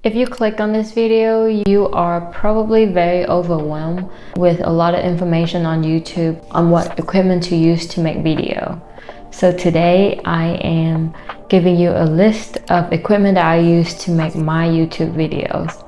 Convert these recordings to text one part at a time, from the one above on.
If you click on this video, you are probably very overwhelmed with a lot of information on YouTube on what equipment to use to make video. So today I am giving you a list of equipment that I use to make my YouTube videos.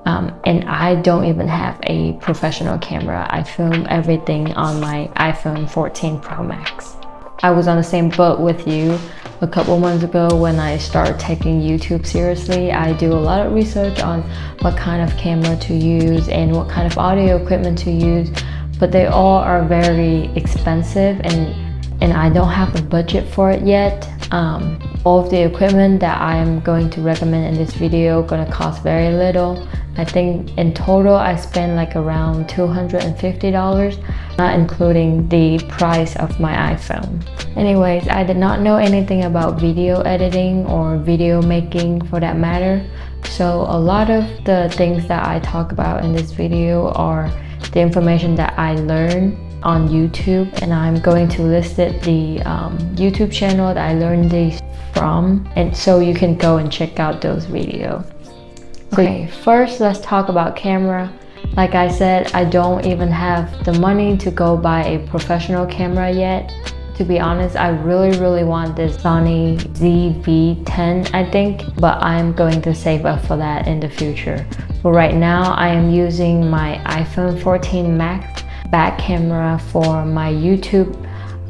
And I don't even have a professional camera. I film everything on my iPhone 14 Pro Max. I was on the same boat with you a couple months ago when I started taking YouTube seriously. I do a lot of research on what kind of camera to use and what kind of audio equipment to use, but they all are very expensive and I don't have the budget for it yet. All of the equipment that I am going to recommend in this video gonna cost very little. I think in total I spent like around $250, not including the price of my iPhone. Anyways, I did not know anything about video editing or video making for that matter. So a lot of the things that I talk about in this video are the information that I learned on YouTube, and I'm going to list it the YouTube channel that I learned these from, and so you can go and check out those videos. Okay, first let's talk about camera. Like I said, I don't even have the money to go buy a professional camera yet. To be honest, I really want this Sony ZV-10, I think, but I'm going to save up for that in the future. But right now, I am using my iPhone 14 Max back camera for my YouTube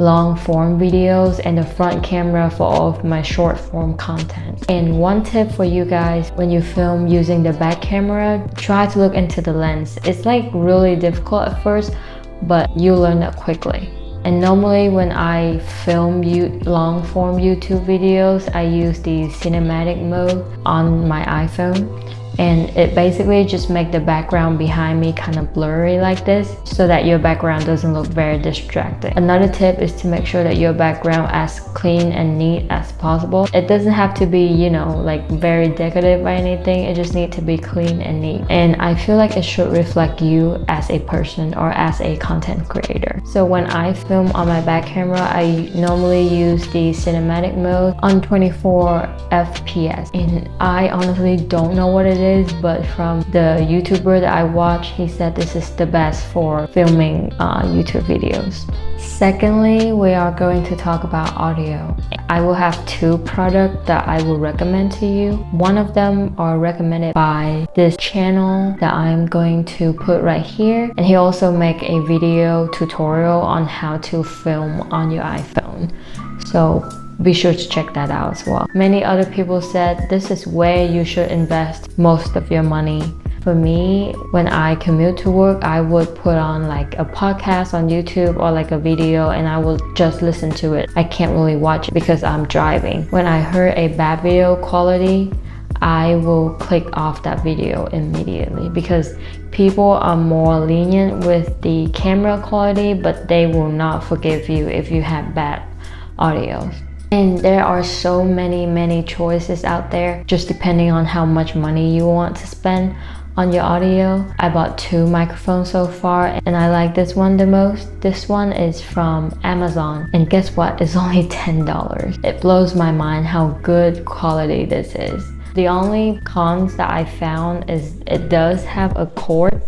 long form videos and the front camera for all of my short form content. And one tip for you guys, when you film using the back camera, try to look into the lens. It's like really difficult at first, but you learn that quickly. And normally when I film long form YouTube videos, I use the cinematic mode on my iPhone. And it basically just makes the background behind me kind of blurry like this so that your background doesn't look very distracting. Another tip is to make sure that your background as clean and neat as possible. It doesn't have to be, you know, like very decorative or anything. It just needs to be clean and neat. And I feel like it should reflect you as a person or as a content creator. So when I film on my back camera, I normally use the cinematic mode on 24 FPS. And I honestly don't know what it is, but from the YouTuber that I watch, he said this is the best for filming YouTube videos. Secondly, we are going to talk about audio. I will have two products that I will recommend to you. One of them are recommended by this channel that I'm going to put right here, and he also make a video tutorial on how to film on your iPhone. So be sure to check that out as well. Many other people said this is where you should invest most of your money. For me, when I commute to work, I would put on like a podcast on YouTube or like a video and I will just listen to it. I can't really watch it because I'm driving. When I heard a bad video quality, I will click off that video immediately because people are more lenient with the camera quality, but they will not forgive you if you have bad audio. And there are so many choices out there, just depending on how much money you want to spend on your audio. I bought two microphones so far and I like this one the most. This one is from Amazon, and guess what? It's only $10. It blows my mind how good quality this is. The only cons that I found is it does have a cord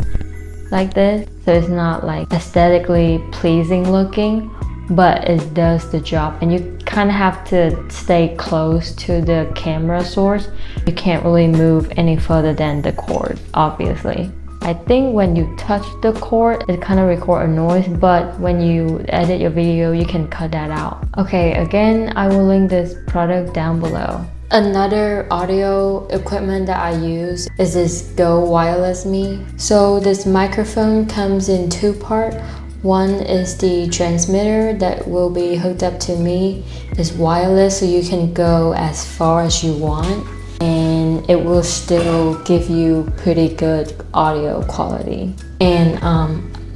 like this, so it's not like aesthetically pleasing looking, but it does the job, and you kind of have to stay close to the camera source. You can't really move any further than the cord, obviously. I think when you touch the cord, it kind of records a noise, but when you edit your video, you can cut that out. Okay, again, I will link this product down below. Another audio equipment that I use is this Go Wireless Me. So this microphone comes in two parts. One is the transmitter that will be hooked up to me. It's wireless, so you can go as far as you want, and it will still give you pretty good audio quality. And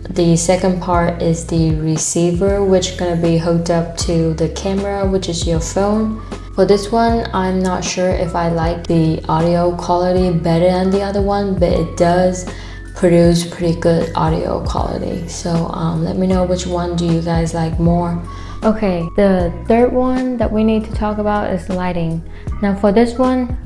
the second part is the receiver, which is gonna be hooked up to the camera, which is your phone. For this one, I'm not sure if I like the audio quality better than the other one, but it does produce pretty good audio quality. So let me know which one do you guys like more. Okay, the third one that we need to talk about is lighting. Now for this one,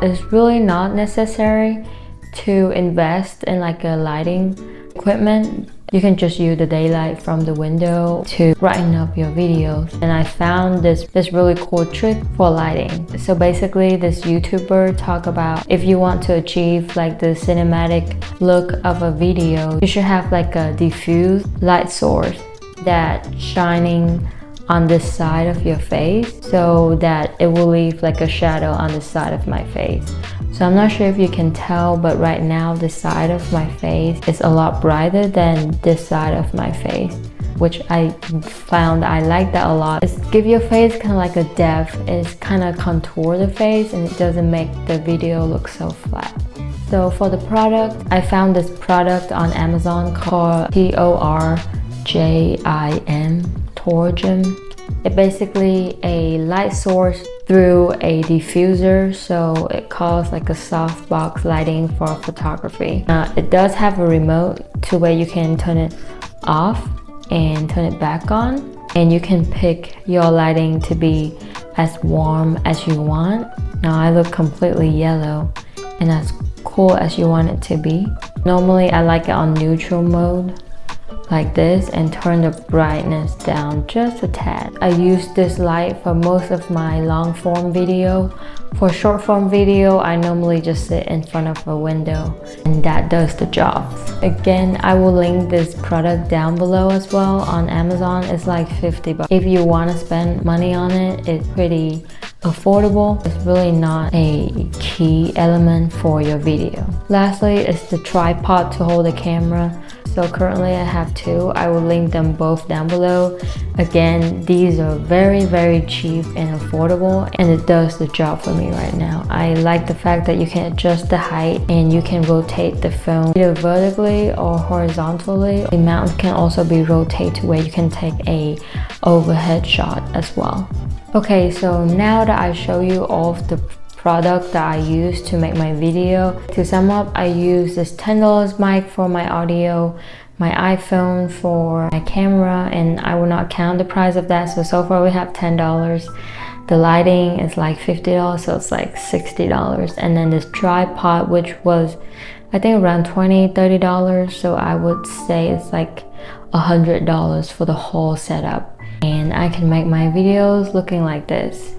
it's really not necessary to invest in like a lighting equipment. You can just use the daylight from the window to brighten up your videos. And I found this really cool trick for lighting. So basically this YouTuber talk about if you want to achieve like the cinematic look of a video, you should have like a diffuse light source that's shining on this side of your face so that it will leave like a shadow on the side of my face. So I'm not sure if you can tell, but right now the side of my face is a lot brighter than this side of my face, which I found I like that a lot. It's give your face kind of like a depth. It's kind of contour the face and it doesn't make the video look so flat. So for the product, I found this product on Amazon called Torgim. It's basically a light source through a diffuser, so it calls like a softbox lighting for photography. It does have a remote to where you can turn it off and turn it back on, and you can pick your lighting to be as warm as you want. Now I look completely yellow and as cool as you want it to be. Normally I like it on neutral mode like this and turn the brightness down just a tad. I use this light for most of my long form video. For short form video, I normally just sit in front of a window and that does the job. Again, I will link this product down below as well on Amazon. It's like 50 bucks. If you want to spend money on it, it's pretty affordable. It's really not a key element for your video. Lastly, it's the tripod to hold the camera. So currently I have two. I will link them both down below. Again, these are very cheap and affordable and it does the job for me right now. I like the fact that you can adjust the height and you can rotate the phone either vertically or horizontally. The mount can also be rotated to where you can take a overhead shot as well. Okay, so now that I show you all of the product that I use to make my video, to sum up, I use this $10 mic for my audio, my iPhone for my camera, and I will not count the price of that. So far we have $10. The lighting is like $50, so it's like $60. And then this tripod, which was I think around $20-30, so I would say it's like $100 for the whole setup. And I can make my videos looking like this.